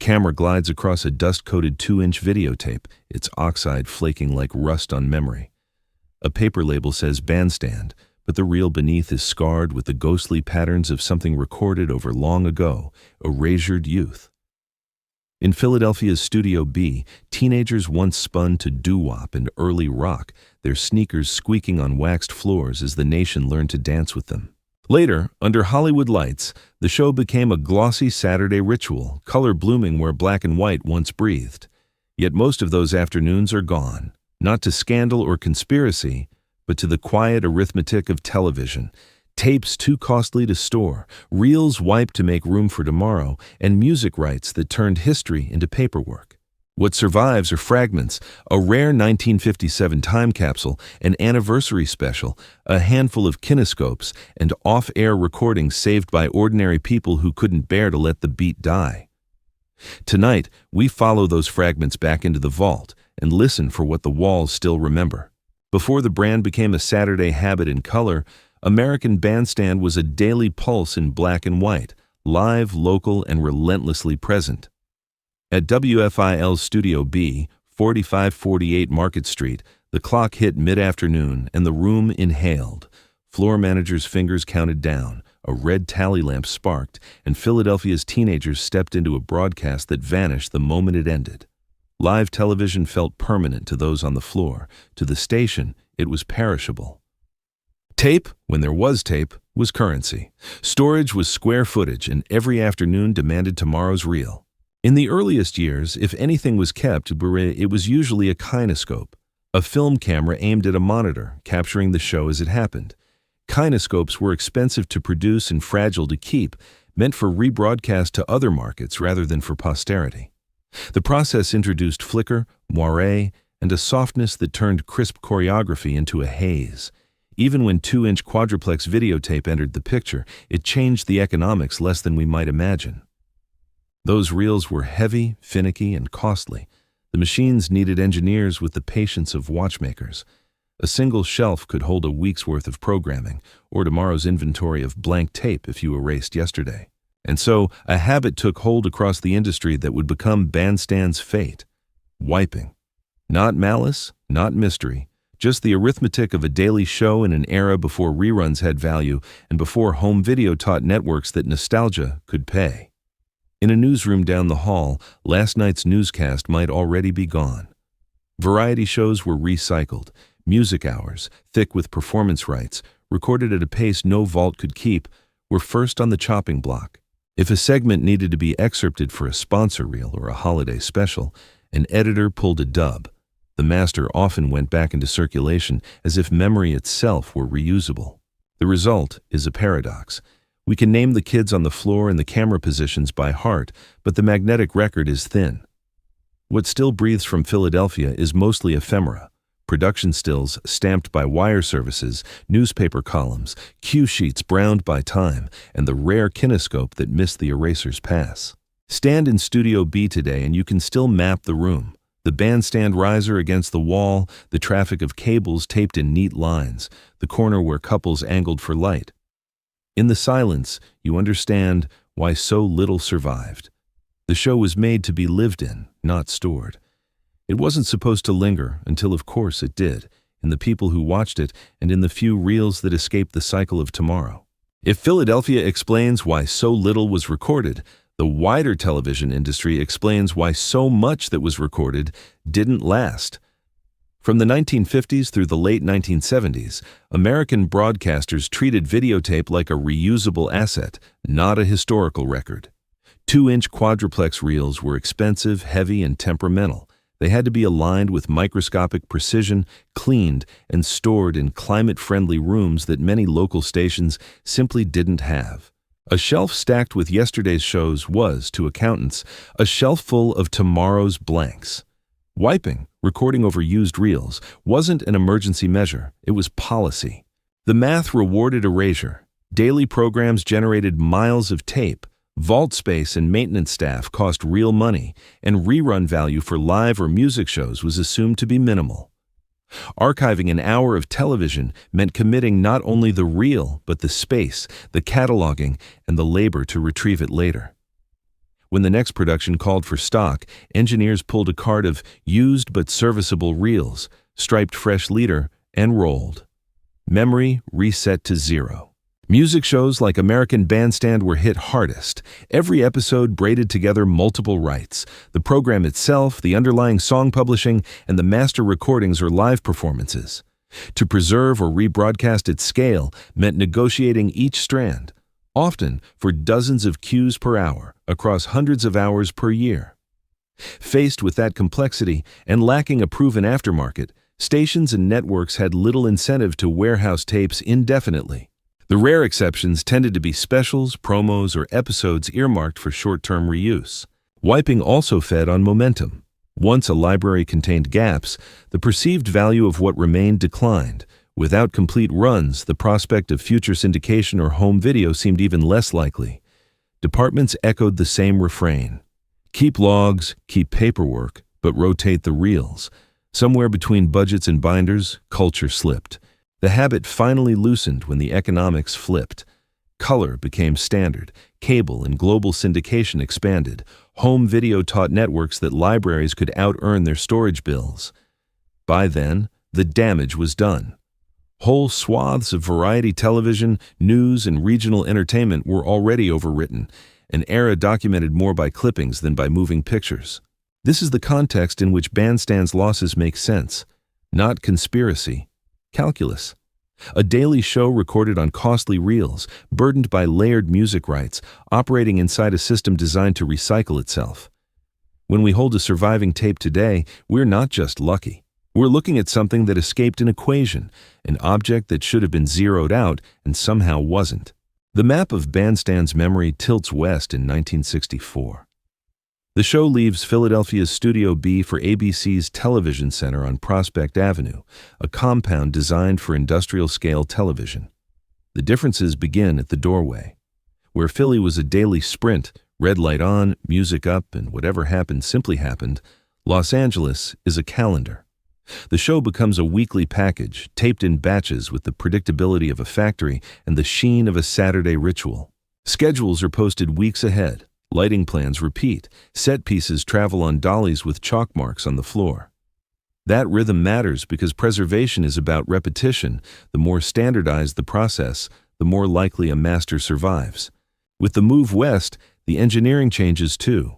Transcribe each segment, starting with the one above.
camera glides across a dust-coated 2-inch videotape, its oxide flaking like rust on memory. A paper label says Bandstand, but the reel beneath is scarred with the ghostly patterns of something recorded over long ago, erasured youth. In Philadelphia's Studio B, teenagers once spun to doo-wop and early rock, their sneakers squeaking on waxed floors as the nation learned to dance with them. Later, under Hollywood lights, the show became a glossy Saturday ritual, color blooming where black and white once breathed. Yet most of those afternoons are gone, not to scandal or conspiracy, but to the quiet arithmetic of television. Tapes too costly to store, reels wiped to make room for tomorrow, and music rights that turned history into paperwork. What survives are fragments, a rare 1957 time capsule, an anniversary special, a handful of kinescopes, and off-air recordings saved by ordinary people who couldn't bear to let the beat die. Tonight, we follow those fragments back into the vault and listen for what the walls still remember. Before the brand became a Saturday habit in color, American Bandstand was a daily pulse in black and white, live, local, and relentlessly present. At WFIL's Studio B, 4548 Market Street, the clock hit mid-afternoon and the room inhaled. Floor managers' fingers counted down, a red tally lamp sparked, and Philadelphia's teenagers stepped into a broadcast that vanished the moment it ended. Live television felt permanent to those on the floor. To the station, it was perishable. Tape, when there was tape, was currency. Storage was square footage, and every afternoon demanded tomorrow's reel. In the earliest years, if anything was kept, it was usually a kinescope, a film camera aimed at a monitor, capturing the show as it happened. Kinescopes were expensive to produce and fragile to keep, meant for rebroadcast to other markets rather than for posterity. The process introduced flicker, moire, and a softness that turned crisp choreography into a haze. Even when 2-inch quadruplex videotape entered the picture, it changed the economics less than we might imagine. Those reels were heavy, finicky, and costly. The machines needed engineers with the patience of watchmakers. A single shelf could hold a week's worth of programming, or tomorrow's inventory of blank tape if you erased yesterday. And so, a habit took hold across the industry that would become Bandstand's fate: wiping. Not malice, not mystery, just the arithmetic of a daily show in an era before reruns had value and before home video taught networks that nostalgia could pay. In a newsroom down the hall, last night's newscast might already be gone. Variety shows were recycled. Music hours, thick with performance rights, recorded at a pace no vault could keep, were first on the chopping block. If a segment needed to be excerpted for a sponsor reel or a holiday special, an editor pulled a dub. The master often went back into circulation as if memory itself were reusable. The result is a paradox. We can name the kids on the floor and the camera positions by heart, but the magnetic record is thin. What still breathes from Philadelphia is mostly ephemera. Production stills stamped by wire services, newspaper columns, cue sheets browned by time, and the rare kinescope that missed the eraser's pass. Stand in Studio B today and you can still map the room. The bandstand riser against the wall, the traffic of cables taped in neat lines, the corner where couples angled for light. In the silence, you understand why so little survived. The show was made to be lived in, not stored. It wasn't supposed to linger until, of course, it did, in the people who watched it and in the few reels that escaped the cycle of tomorrow. If Philadelphia explains why so little was recorded, the wider television industry explains why so much that was recorded didn't last. From the 1950s through the late 1970s, American broadcasters treated videotape like a reusable asset, not a historical record. 2-inch quadruplex reels were expensive, heavy, and temperamental. They had to be aligned with microscopic precision, cleaned, and stored in climate-friendly rooms that many local stations simply didn't have. A shelf stacked with yesterday's shows was, to accountants, a shelf full of tomorrow's blanks. Wiping, recording over used reels, wasn't an emergency measure, it was policy. The math rewarded erasure. Daily programs generated miles of tape. Vault space and maintenance staff cost real money, and rerun value for live or music shows was assumed to be minimal. Archiving an hour of television meant committing not only the reel, but the space, the cataloging, and the labor to retrieve it later. When the next production called for stock, engineers pulled a cart of used but serviceable reels, striped fresh leader, and rolled. Memory reset to 0. Music shows like American Bandstand were hit hardest. Every episode braided together multiple rights: the program itself, the underlying song publishing, and the master recordings or live performances. To preserve or rebroadcast at scale meant negotiating each strand, often for dozens of cues per hour, across hundreds of hours per year. Faced with that complexity and lacking a proven aftermarket, stations and networks had little incentive to warehouse tapes indefinitely. The rare exceptions tended to be specials, promos, or episodes earmarked for short-term reuse. Wiping also fed on momentum. Once a library contained gaps, the perceived value of what remained declined. Without complete runs, the prospect of future syndication or home video seemed even less likely. Departments echoed the same refrain. Keep logs, keep paperwork, but rotate the reels. Somewhere between budgets and binders, culture slipped. The habit finally loosened when the economics flipped. Color became standard. Cable and global syndication expanded. Home video taught networks that libraries could out-earn their storage bills. By then, the damage was done. Whole swaths of variety television, news, and regional entertainment were already overwritten, an era documented more by clippings than by moving pictures. This is the context in which Bandstand's losses make sense. Not conspiracy. Calculus. A daily show recorded on costly reels, burdened by layered music rights, operating inside a system designed to recycle itself. When we hold a surviving tape today, we're not just lucky. We're looking at something that escaped an equation, an object that should have been zeroed out and somehow wasn't. The map of Bandstand's memory tilts west in 1964. The show leaves Philadelphia's Studio B for ABC's Television Center on Prospect Avenue, a compound designed for industrial-scale television. The differences begin at the doorway. Where Philly was a daily sprint, red light on, music up, and whatever happened simply happened, Los Angeles is a calendar. The show becomes a weekly package, taped in batches with the predictability of a factory and the sheen of a Saturday ritual. Schedules are posted weeks ahead. Lighting plans repeat. Set pieces travel on dollies with chalk marks on the floor. That rhythm matters because preservation is about repetition. The more standardized the process, the more likely a master survives. With the move west, the engineering changes too.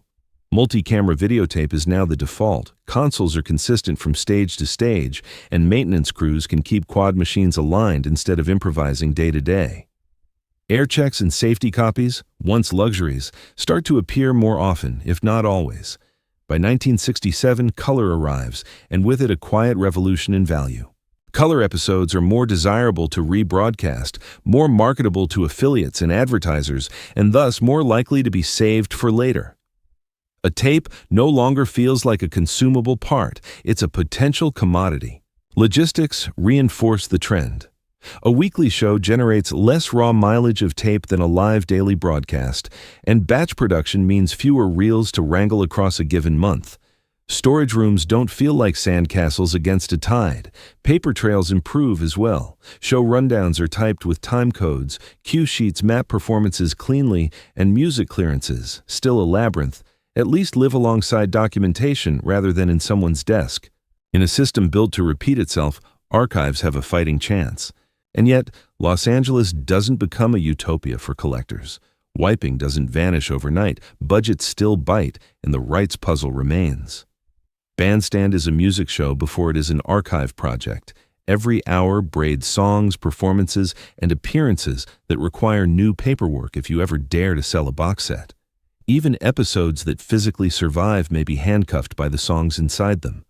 Multi-camera videotape is now the default. Consoles are consistent from stage to stage, and maintenance crews can keep quad machines aligned instead of improvising day to day. Air checks and safety copies, once luxuries, start to appear more often, if not always. By 1967, color arrives, and with it a quiet revolution in value. Color episodes are more desirable to rebroadcast, more marketable to affiliates and advertisers, and thus more likely to be saved for later. A tape no longer feels like a consumable part, it's a potential commodity. Logistics reinforce the trend. A weekly show generates less raw mileage of tape than a live daily broadcast, and batch production means fewer reels to wrangle across a given month. Storage rooms don't feel like sandcastles against a tide. Paper trails improve as well. Show rundowns are typed with time codes, cue sheets map performances cleanly, and music clearances, still a labyrinth, at least live alongside documentation rather than in someone's desk. In a system built to repeat itself, archives have a fighting chance. And yet, Los Angeles doesn't become a utopia for collectors. Wiping doesn't vanish overnight, budgets still bite, and the rights puzzle remains. Bandstand is a music show before it is an archive project. Every hour braids songs, performances, and appearances that require new paperwork if you ever dare to sell a box set. Even episodes that physically survive may be handcuffed by the songs inside them.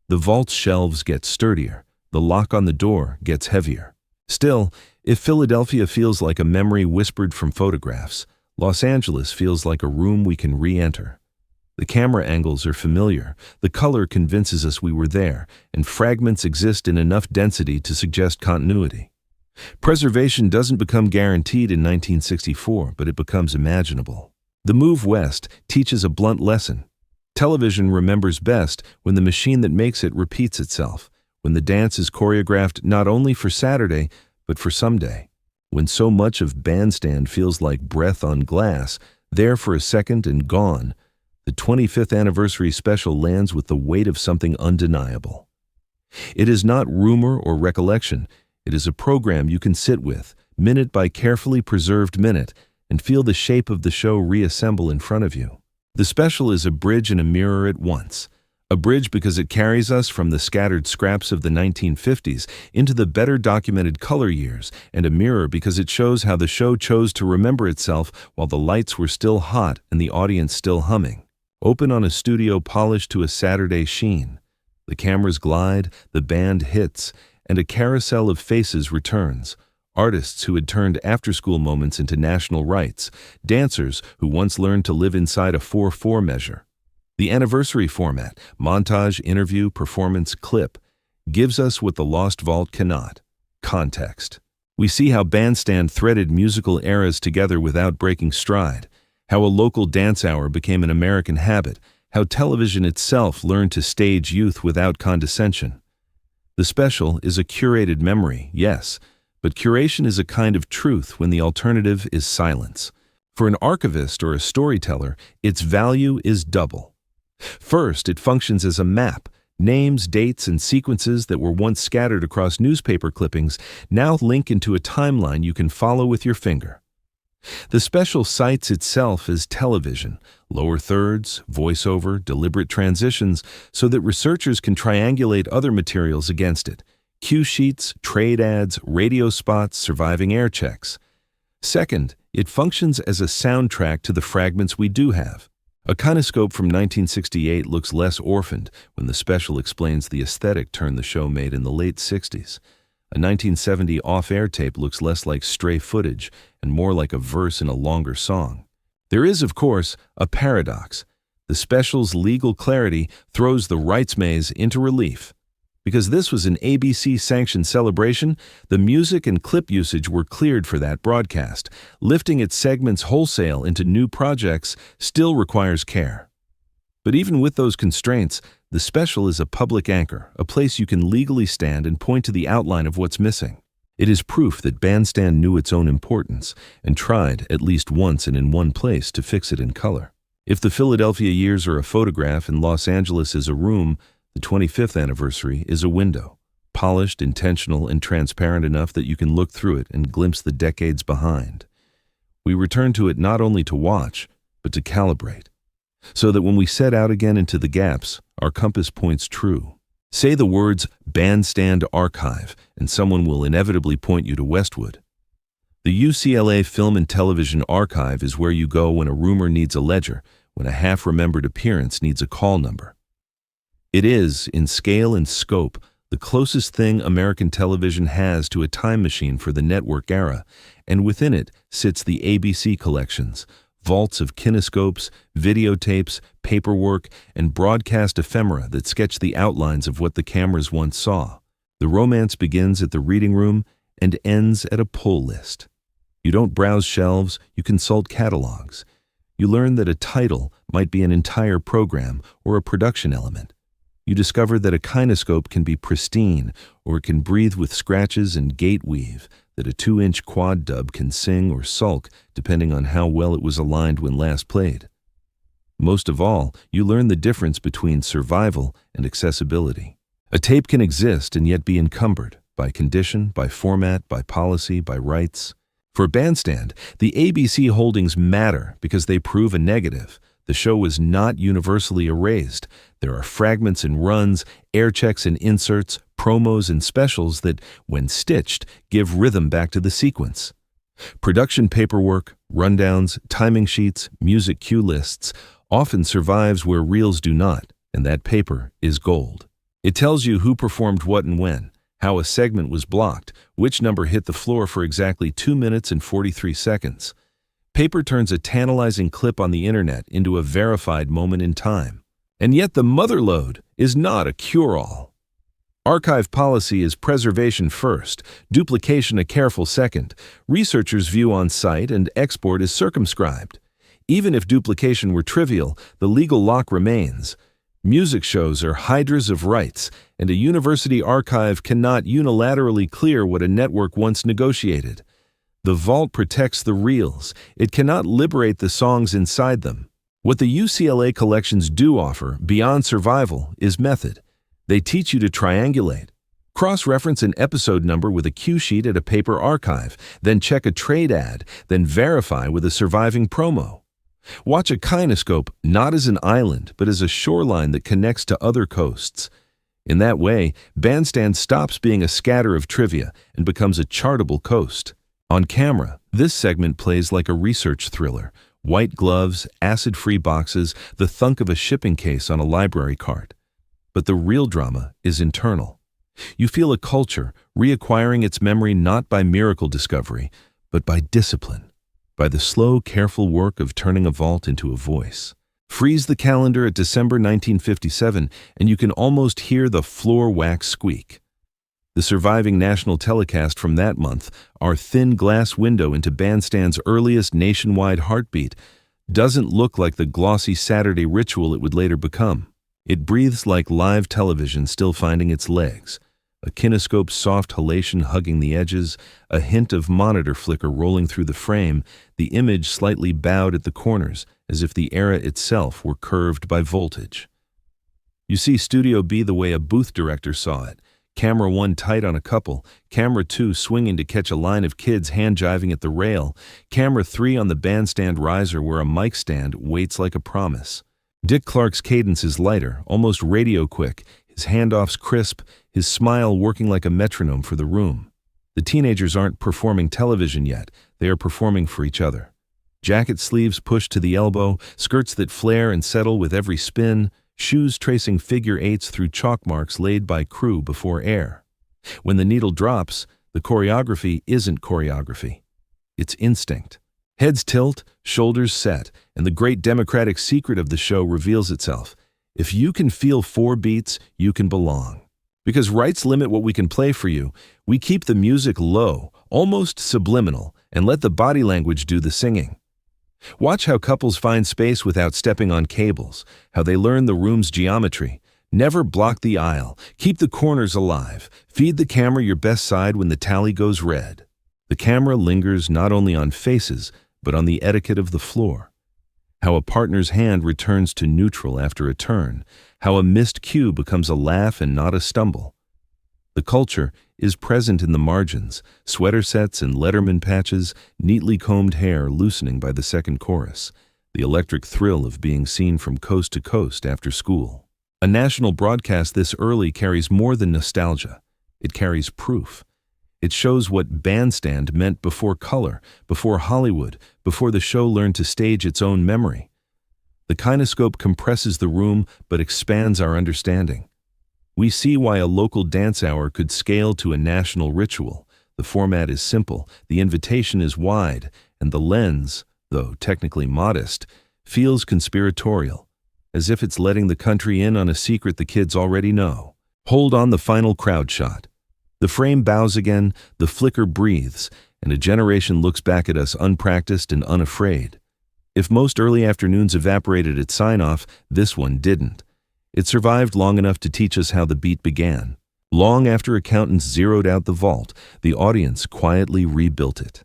The vault's shelves get sturdier, the lock on the door gets heavier. Still, if Philadelphia feels like a memory whispered from photographs, Los Angeles feels like a room we can re-enter. The camera angles are familiar, the color convinces us we were there, and fragments exist in enough density to suggest continuity. Preservation doesn't become guaranteed in 1964, but it becomes imaginable. The move west teaches a blunt lesson. Television remembers best when the machine that makes it repeats itself, when the dance is choreographed not only for Saturday, but for someday. When so much of Bandstand feels like breath on glass, There for a second and gone, the 25th anniversary special lands with the weight of something undeniable. It is not rumor or recollection. It is a program you can sit with, minute by carefully preserved minute, and feel the shape of the show reassemble in front of you. The special is a bridge and a mirror at once. A bridge because it carries us from the scattered scraps of the 1950s into the better documented color years, and a mirror because it shows how the show chose to remember itself while the lights were still hot and the audience still humming. Open on a studio polished to a Saturday sheen. The cameras glide, the band hits, and a carousel of faces returns. Artists who had turned after-school moments into national rights, dancers who once learned to live inside a 4/4 measure. The anniversary format, montage, interview, performance, clip, gives us what the Lost Vault cannot: context. We see how Bandstand threaded musical eras together without breaking stride, how a local dance hour became an American habit, how television itself learned to stage youth without condescension. The special is a curated memory, yes, but curation is a kind of truth when the alternative is silence. For an archivist or a storyteller, its value is double. First, it functions as a map. Names, dates, and sequences that were once scattered across newspaper clippings now link into a timeline you can follow with your finger. The special cites itself as television, lower thirds, voiceover, deliberate transitions, so that researchers can triangulate other materials against it: cue sheets, trade ads, radio spots, surviving air checks. Second, it functions as a soundtrack to the fragments we do have. A kinescope from 1968 looks less orphaned when the special explains the aesthetic turn the show made in the late 60s. A 1970 off-air tape looks less like stray footage and more like a verse in a longer song. There is, of course, a paradox. The special's legal clarity throws the rights maze into relief. Because this was an ABC-sanctioned celebration, the music and clip usage were cleared for that broadcast. Lifting its segments wholesale into new projects still requires care. But even with those constraints, the special is a public anchor, a place you can legally stand and point to the outline of what's missing. It is proof that Bandstand knew its own importance and tried, at least once and in one place, to fix it in color. If the Philadelphia years are a photograph and Los Angeles is a room, the 25th anniversary is a window, polished, intentional, and transparent enough that you can look through it and glimpse the decades behind. We return to it not only to watch, but to calibrate, so that when we set out again into the gaps, our compass points true. Say the words Bandstand Archive, and someone will inevitably point you to Westwood. The UCLA Film and Television Archive is where you go when a rumor needs a ledger, when a half-remembered appearance needs a call number. It is, in scale and scope, the closest thing American television has to a time machine for the network era, and within it sits the ABC collections, vaults of kinescopes, videotapes, paperwork, and broadcast ephemera that sketch the outlines of what the cameras once saw. The romance begins at the reading room and ends at a pull list. You don't browse shelves, you consult catalogs. You learn that a title might be an entire program or a production element. You discover that a kinescope can be pristine, or it can breathe with scratches and gate weave, that a 2-inch quad dub can sing or sulk depending on how well it was aligned when last played. Most of all, you learn the difference between survival and accessibility. A tape can exist and yet be encumbered by condition, by format, by policy, by rights. For Bandstand, the ABC holdings matter because they prove a negative. The show was not universally erased. There are fragments and runs, air checks and inserts, promos and specials that, when stitched, give rhythm back to the sequence. Production paperwork, rundowns, timing sheets, music cue lists often survives where reels do not, and that paper is gold. It tells you who performed what and when, how a segment was blocked, which number hit the floor for exactly 2 minutes and 43 seconds. Paper turns a tantalizing clip on the internet into a verified moment in time. And yet the motherlode is not a cure-all. Archive policy is preservation first, duplication a careful second. Researchers view on site and export is circumscribed. Even if duplication were trivial, the legal lock remains. Music shows are hydras of rights, and a university archive cannot unilaterally clear what a network once negotiated. The vault protects the reels. It cannot liberate the songs inside them. What the UCLA collections do offer, beyond survival, is method. They teach you to triangulate. Cross-reference an episode number with a cue sheet at a paper archive, then check a trade ad, then verify with a surviving promo. Watch a kinescope not as an island, but as a shoreline that connects to other coasts. In that way, Bandstand stops being a scatter of trivia and becomes a chartable coast. On camera, this segment plays like a research thriller. White gloves, acid-free boxes, the thunk of a shipping case on a library cart. But the real drama is internal. You feel a culture reacquiring its memory not by miracle discovery, but by discipline, by the slow, careful work of turning a vault into a voice. Freeze the calendar at December 1957, and you can almost hear the floor wax squeak. The surviving national telecast from that month, our thin glass window into Bandstand's earliest nationwide heartbeat, doesn't look like the glossy Saturday ritual it would later become. It breathes like live television still finding its legs. A kinescope's soft halation hugging the edges, a hint of monitor flicker rolling through the frame, the image slightly bowed at the corners, as if the era itself were curved by voltage. You see Studio B the way a booth director saw it. Camera 1 tight on a couple, camera 2 swinging to catch a line of kids hand-jiving at the rail, camera 3 on the bandstand riser where a mic stand waits like a promise. Dick Clark's cadence is lighter, almost radio quick, his handoffs crisp, his smile working like a metronome for the room. The teenagers aren't performing television yet, they are performing for each other. Jacket sleeves pushed to the elbow, skirts that flare and settle with every spin, shoes tracing figure eights through chalk marks laid by crew before air. When the needle drops, the choreography isn't choreography. It's instinct. Heads tilt, shoulders set, and the great democratic secret of the show reveals itself. If you can feel 4 beats, you can belong. Because rights limit what we can play for you, we keep the music low, almost subliminal, and let the body language do the singing. Watch how couples find space without stepping on cables, how they learn the room's geometry. Never block the aisle, keep the corners alive, feed the camera your best side when the tally goes red. The camera lingers not only on faces, but on the etiquette of the floor. How a partner's hand returns to neutral after a turn, how a missed cue becomes a laugh and not a stumble. The culture is present in the margins, sweater sets and Letterman patches, neatly combed hair loosening by the second chorus, the electric thrill of being seen from coast to coast after school. A national broadcast this early carries more than nostalgia. It carries proof. It shows what bandstand meant before color, before Hollywood, before the show learned to stage its own memory. The kinescope compresses the room but expands our understanding. We see why a local dance hour could scale to a national ritual. The format is simple, the invitation is wide, and the lens, though technically modest, feels conspiratorial, as if it's letting the country in on a secret the kids already know. Hold on the final crowd shot. The frame bows again, the flicker breathes, and a generation looks back at us unpracticed and unafraid. If most early afternoons evaporated at sign-off, this one didn't. It survived long enough to teach us how the beat began. Long after accountants zeroed out the vault, the audience quietly rebuilt it.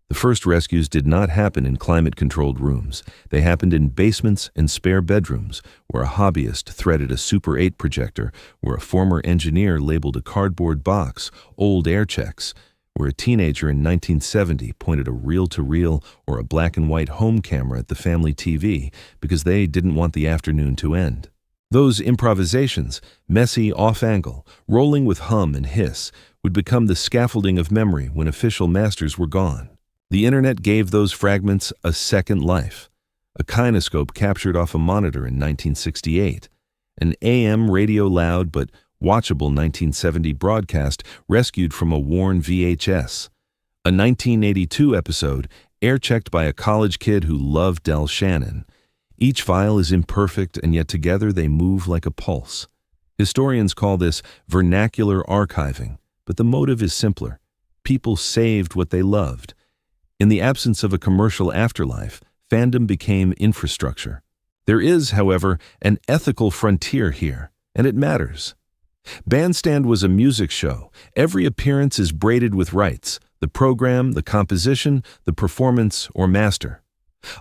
The first rescues did not happen in climate-controlled rooms. They happened in basements and spare bedrooms, where a hobbyist threaded a Super 8 projector, where a former engineer labeled a cardboard box, old air checks, where a teenager in 1970 pointed a reel-to-reel or a black-and-white home camera at the family TV because they didn't want the afternoon to end. Those improvisations, messy, off-angle, rolling with hum and hiss, would become the scaffolding of memory when official masters were gone. The internet gave those fragments a second life. A kinescope captured off a monitor in 1968. An AM radio loud but watchable 1970 broadcast rescued from a worn VHS. A 1982 episode air-checked by a college kid who loved Del Shannon. Each file is imperfect, and yet together they move like a pulse. Historians call this vernacular archiving, but the motive is simpler. People saved what they loved. In the absence of a commercial afterlife, fandom became infrastructure. There is, however, an ethical frontier here, and it matters. Bandstand was a music show. Every appearance is braided with rights. the program, the composition, the performance, or master.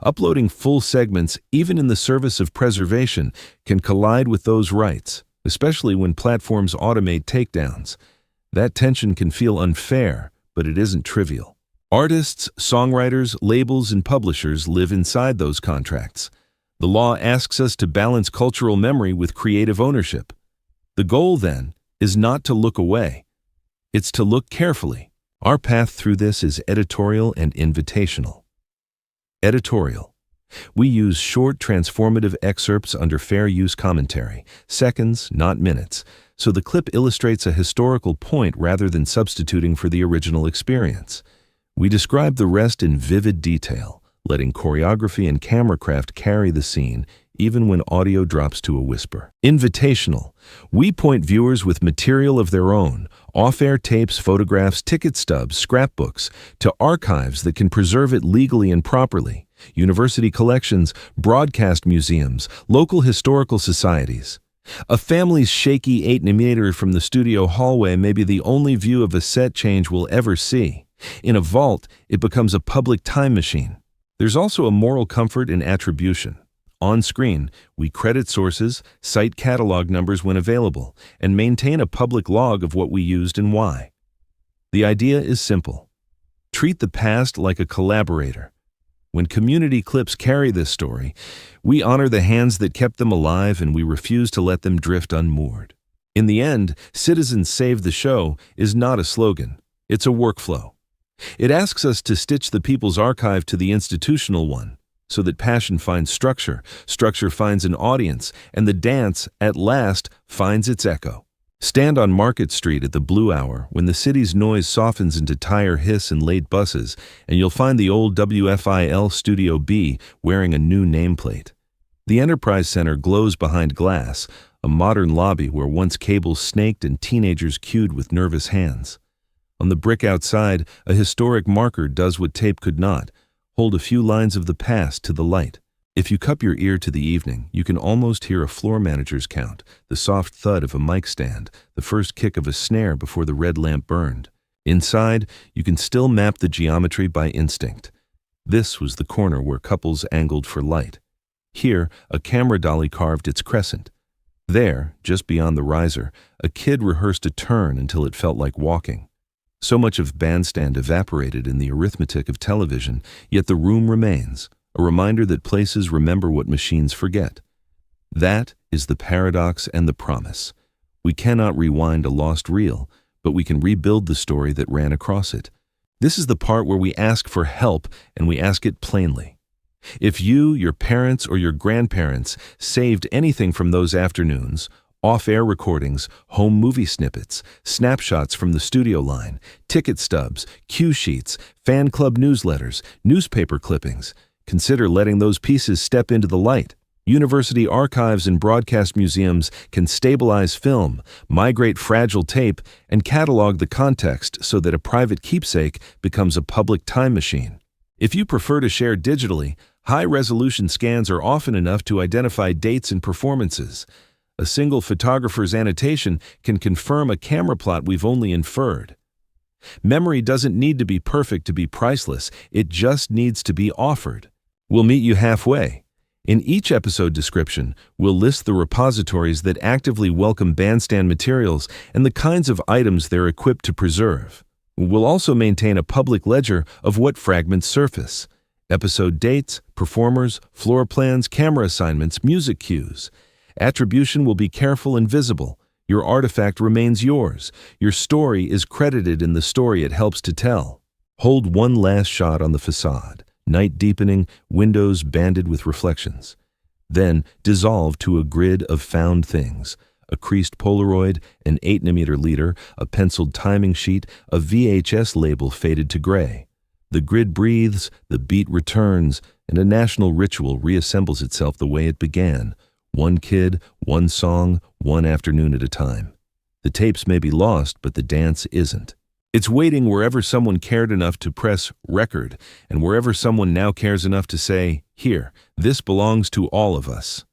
Uploading full segments, even in the service of preservation, can collide with those rights, especially when platforms automate takedowns. That tension can feel unfair, but it isn't trivial. Artists, songwriters, labels, and publishers live inside those contracts. The law asks us to balance cultural memory with creative ownership. The goal, then, is not to look away. It's to look carefully. Our path through this is editorial and invitational. Editorial. We use short, transformative excerpts under fair use commentary, seconds, not minutes, so the clip illustrates a historical point rather than substituting for the original experience. We describe the rest in vivid detail, letting choreography and cameracraft carry the scene, even when audio drops to a whisper. Invitational. We point viewers with material of their own, off-air tapes, photographs, ticket stubs, scrapbooks, to archives that can preserve it legally and properly, university collections, broadcast museums, local historical societies. A family's shaky 8mm from the studio hallway may be the only view of a set change we'll ever see. In a vault, it becomes a public time machine. There's also a moral comfort in attribution. On screen, we credit sources, cite catalog numbers when available, and maintain a public log of what we used and why. The idea is simple. Treat the past like a collaborator. When community clips carry this story, we honor the hands that kept them alive and we refuse to let them drift unmoored. In the end, Citizens Save the Show is not a slogan. It's a workflow. It asks us to stitch the people's archive to the institutional one, so that passion finds structure, structure finds an audience, and the dance, at last, finds its echo. Stand on Market Street at the Blue Hour when the city's noise softens into tire hiss and late buses, and you'll find the old WFIL Studio B wearing a new nameplate. The Enterprise Center glows behind glass, a modern lobby where once cables snaked and teenagers queued with nervous hands. On the brick outside, a historic marker does what tape could not, hold a few lines of the past to the light. If you cup your ear to the evening, you can almost hear a floor manager's count, the soft thud of a mic stand, the first kick of a snare before the red lamp burned. Inside, you can still map the geometry by instinct. This was the corner where couples angled for light. Here, a camera dolly carved its crescent. There, just beyond the riser, a kid rehearsed a turn until it felt like walking. So much of Bandstand evaporated in the arithmetic of television, yet the room remains, a reminder that places remember what machines forget. That is the paradox and the promise. We cannot rewind a lost reel, but we can rebuild the story that ran across it. This is the part where we ask for help, and we ask it plainly. If you, your parents, or your grandparents saved anything from those afternoons, off-air recordings, home movie snippets, snapshots from the studio line, ticket stubs, cue sheets, fan club newsletters, newspaper clippings, consider letting those pieces step into the light. University archives and broadcast museums can stabilize film, migrate fragile tape, and catalog the context so that a private keepsake becomes a public time machine. If you prefer to share digitally, high-resolution scans are often enough to identify dates and performances. A single photographer's annotation can confirm a camera plot we've only inferred. Memory doesn't need to be perfect to be priceless, it just needs to be offered. We'll meet you halfway. In each episode description, we'll list the repositories that actively welcome Bandstand materials and the kinds of items they're equipped to preserve. We'll also maintain a public ledger of what fragments surface: episode dates, performers, floor plans, camera assignments, music cues. Attribution will be careful and visible. Your artifact remains yours. Your story is credited in the story it helps to tell. Hold one last shot on the facade, night deepening, windows banded with reflections. Then dissolve to a grid of found things: a creased Polaroid, an 8mm leader, a penciled timing sheet, a VHS label faded to gray. The grid breathes, the beat returns, and a national ritual reassembles itself the way it began. One kid, one song, one afternoon at a time. The tapes may be lost, but the dance isn't. It's waiting wherever someone cared enough to press record, and wherever someone now cares enough to say, "Here, this belongs to all of us."